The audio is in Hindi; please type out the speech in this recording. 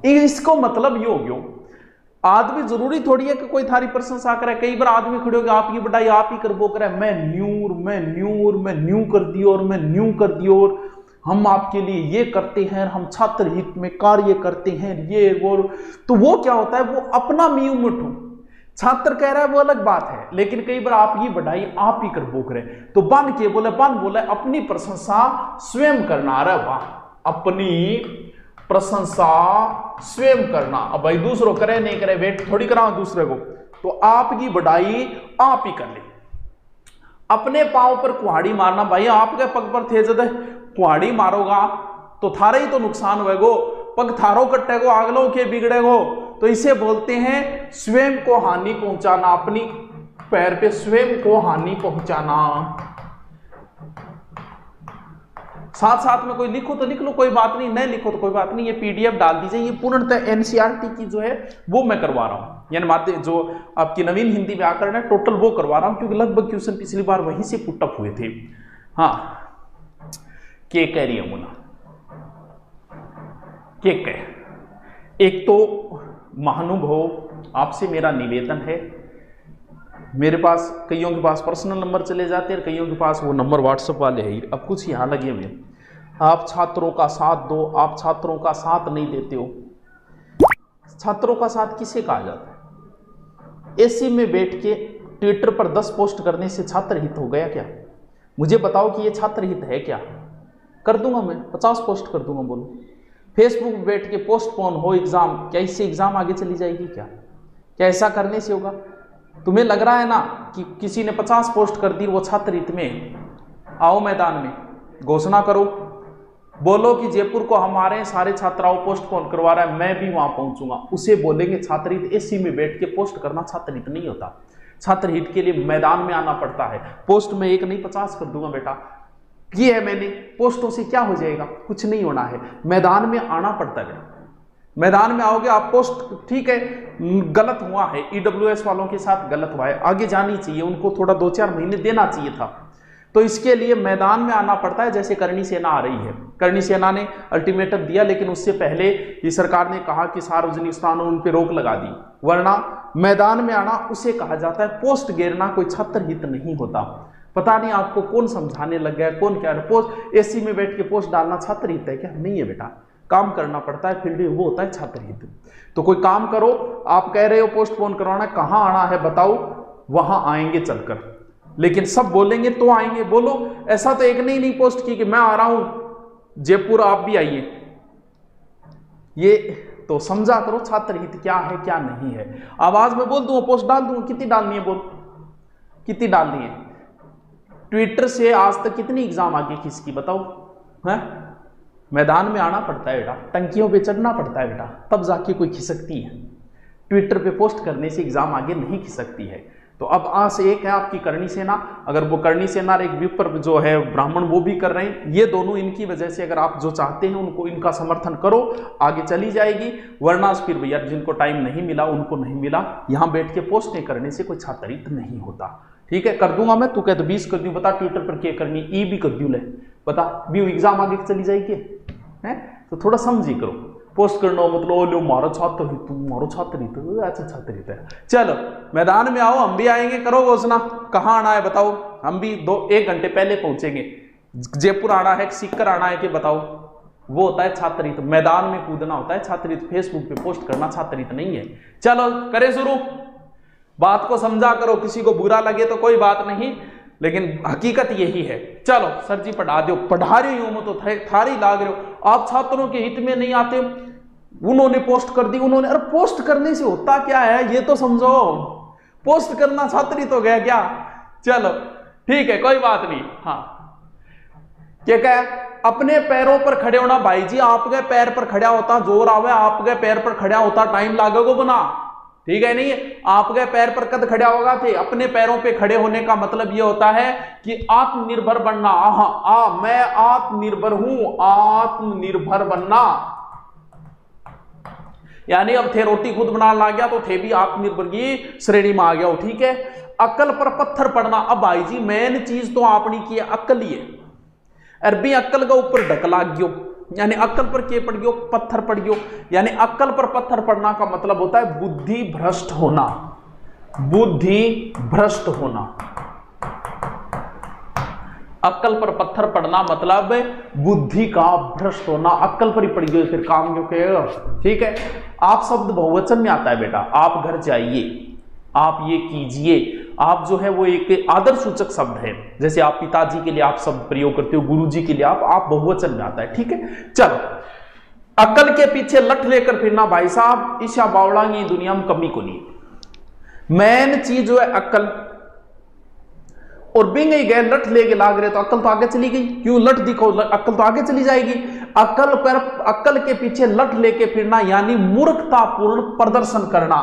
इसको मतलब ये हो गयो, आदमी जरूरी थोड़ी है कि कोई थारी प्रशंसा करे। कई बार आदमी खड़े हो गए आपकी बढ़ाई आप ही कर वो करे, मैं न्यू कर दियो और मैं न्यू कर दियो और हम आपके लिए ये करते हैं, हम छात्र हित में कार्य करते हैं, ये वो। तो वो क्या होता है, वो अपना म्यू मुठू छात्र कह रहा है वो अलग बात है, लेकिन कई बार आपकी बढ़ाई आप ही कर बोक रहे। तो बन बोले अपनी प्रशंसा स्वयं करना। अरे वाह, अपनी प्रशंसा स्वयं करना। अब भाई दूसरों करे नहीं करे वेट थोड़ी कराओ दूसरे को, तो आपकी बढ़ाई आप ही कर ले। अपने पांव पर कुहाड़ी मारना, भाई आपके पग पर थे जद कुहाड़ी मारोगा तो थारे ही तो नुकसान होएगो, पग थारो कट्टेगो, आगलों के बिगड़ेगो। तो इसे बोलते हैं स्वयं को हानि पहुंचाना, अपनी पैर पे स्वयं को हानि पहुंचाना। साथ साथ में कोई लिखो तो लिख लो, कोई बात नहीं, नहीं लिखो तो कोई बात नहीं, ये पीडीएफ डाल दीजिए। ये पूर्णतः एनसीईआरटी की जो है वो मैं करवा रहा हूं, यानी माध्य जो आपकी नवीन हिंदी व्याकरण है टोटल वो करवा रहा हूं, क्योंकि लगभग क्वेश्चन पिछली बार वहीं से पुटअप हुए थे। हाँ, के कह रही है मुना, के कह। एक तो महानुभाव आपसे मेरा निवेदन है, मेरे पास कईयों के पास पर्सनल नंबर चले जाते हैं, कईयों के पास वो नंबर व्हाट्सएप वाले हैं। अब कुछ यहाँ लगे हुए, आप छात्रों का साथ दो, आप छात्रों का साथ नहीं देते हो। छात्रों का साथ किसे कहा जाता है? एसी में बैठ के ट्विटर पर 10 पोस्ट करने से छात्र हित हो गया क्या? मुझे बताओ कि ये छात्र हित है क्या? कर दूंगा मैं 50 पोस्ट कर दूंगा, बोलो। फेसबुक में बैठ के पोस्टपोन हो एग्जाम, क्या इससे एग्जाम आगे चली जाएगी क्या? क्या ऐसा करने से होगा? तुम्हें लग रहा है ना कि किसी ने 50 पोस्ट कर दी वो छात्र हित में? आओ मैदान में, घोषणा करो, बोलो कि जयपुर को हमारे सारे छात्राओं पोस्टपोन करवा रहा है, मैं भी वहां पहुंचूंगा। उसे बोलेंगे छात्र हित। एसी में बैठ के पोस्ट करना छात्र हित नहीं होता। छात्र हित के लिए मैदान में आना पड़ता है। पोस्ट में 1 नहीं 50 कर दूंगा बेटा, की है मैंने, पोस्टों से क्या हो जाएगा? कुछ नहीं होना है, मैदान में आना पड़ता है। मैदान में आओगे आप, पोस्ट ठीक है गलत हुआ है, ईडब्ल्यूएस वालों के साथ गलत हुआ है, आगे जानी चाहिए, उनको थोड़ा 2-4 महीने देना चाहिए था। तो इसके लिए मैदान में आना पड़ता है। जैसे करणी सेना आ रही है, करणी सेना ने अल्टीमेटम दिया, लेकिन उससे पहले ये सरकार ने कहा कि सार्वजनिक स्थानों उन पर रोक लगा दी, वरना मैदान में आना उसे कहा जाता है। पोस्ट घेरना कोई छात्र हित नहीं होता। पता नहीं आपको कौन समझाने लग गया, कौन क्या। पोस्ट एसी में बैठ के पोस्ट डालना छात्र हित है क्या? नहीं है बेटा, काम करना पड़ता है, फील्ड वो होता है छात्र हित। तो कोई काम करो, आप कह रहे हो पोस्टपोन करवाना, कहां आना है बताओ, वहां आएंगे चलकर, लेकिन सब बोलेंगे तो आएंगे। बोलो, ऐसा तो एक नहीं पोस्ट की कि मैं आ रहा हूं जयपुर, आप भी आइए। ये तो समझा करो छात्र हित क्या है क्या नहीं है। आवाज में बोल दूंगा, पोस्ट डाल दूंगा, कितनी डालनी है बोल, कितनी डालनी है? ट्विटर से आज तक कितनी एग्जाम आगे किसकी बताओ? है मैदान में आना पड़ता है बेटा, टंकियों पे चढ़ना पड़ता है बेटा, तब जाके कोई खिसकती है। ट्विटर पे पोस्ट करने से एग्जाम आगे नहीं खिसकती है। तो अब आज एक है आपकी करणी सेना, अगर वो करणी सेना और एक विपर जो है ब्राह्मण वो भी कर रहे हैं, ये दोनों इनकी वजह से अगर आप जो चाहते हैं उनको इनका समर्थन करो, आगे चली जाएगी। वरना फिर भैया जिनको टाइम नहीं मिला उनको नहीं मिला। यहाँ बैठ के पोस्ट नहीं करने से कोई छात्र हित नहीं होता। ठीक है, कर दूंगा मैं, तू कह तो 20 कर दूं, बता ट्विटर पर क्या करनी, ई भी कर दूं, ले बता भी एग्जाम आगे चली जाएगी है। तो थोड़ा समझी करो, पोस्ट करना मतलब लो मारो छात्र हित, मारो छात्र हित, अच्छा छात्र हित है। चलो मैदान में आओ, हम भी आएंगे, करो घोषणा, कहाँ आना है बताओ, हम भी 1 घंटे पहले पहुंचेंगे। जयपुर आना है, सीकर आना है कि बताओ? वो होता है छात्र हित, मैदान में कूदना होता है छात्र हित, फेसबुक पे पोस्ट करना छात्र हित नहीं है। चलो करें शुरू, बात को समझा करो, किसी को बुरा लगे तो कोई बात नहीं, लेकिन हकीकत यही है। चलो सर जी पढ़ा दो, पढ़ा रही हूं मैं तो थारी लाग रहे हो, आप छात्रों के हित में नहीं आते। उन्होंने पोस्ट कर दी, उन्होंने, अरे पोस्ट करने से होता क्या है ये तो समझो, पोस्ट करना छात्र हित हो गया क्या? चलो ठीक है, कोई बात नहीं। हाँ क्या कह, अपने पैरों पर खड़े होना। भाई जी आपके पैर पर खड़ा होता जोर आवे, आपके पैर पर खड़ा होता टाइम लागेगा बना, ठीक है नहीं? आपके पैर पर कद खड़ा होगा थे। अपने पैरों पे खड़े होने का मतलब यह होता है कि आत्मनिर्भर बनना। मैं आत्मनिर्भर हूं, आत्मनिर्भर बनना, यानी अब थे रोटी खुद बनाने लग गया तो थे भी आत्मनिर्भर की श्रेणी में आ गया हो। ठीक है, अक्ल पर पत्थर पड़ना। अब भाई जी मेन चीज तो आपने की अक्ल ही है, अरबी अक्ल का ऊपर ढक लाग गयो, यानी अक्कल पर के पड़ गयो, पत्थर पड़ गयो। यानी अक्कल पर पत्थर पड़ना का मतलब होता है बुद्धि भ्रष्ट होना, बुद्धि भ्रष्ट होना। अक्कल पर पत्थर पड़ना मतलब बुद्धि का भ्रष्ट होना। अक्कल पर ही पड़ गयो फिर काम क्यों करेगा। ठीक है, आप शब्द बहुवचन में आता है बेटा। आप घर जाइए, आप ये कीजिए, आप जो है वो एक आदर सूचक शब्द है। जैसे आप पिताजी के लिए आप शब्द प्रयोग करते हो, गुरुजी के लिए आप बहुवचन में आता है। ठीक है, चलो, अक्ल के पीछे लठ लेकर फिरना भाई साहब, ईशा बावड़ांगी दुनिया में कमी को नहीं। मेन चीज जो है अक्ल, और बिंग ही गए लठ लेके लाग रहे तो अक्ल तो आगे चली गई। क्यों लठ दिखो, अक्ल तो आगे चली जाएगी। अक्ल के पीछे लठ लेके फिरना यानी मूर्खतापूर्ण प्रदर्शन करना।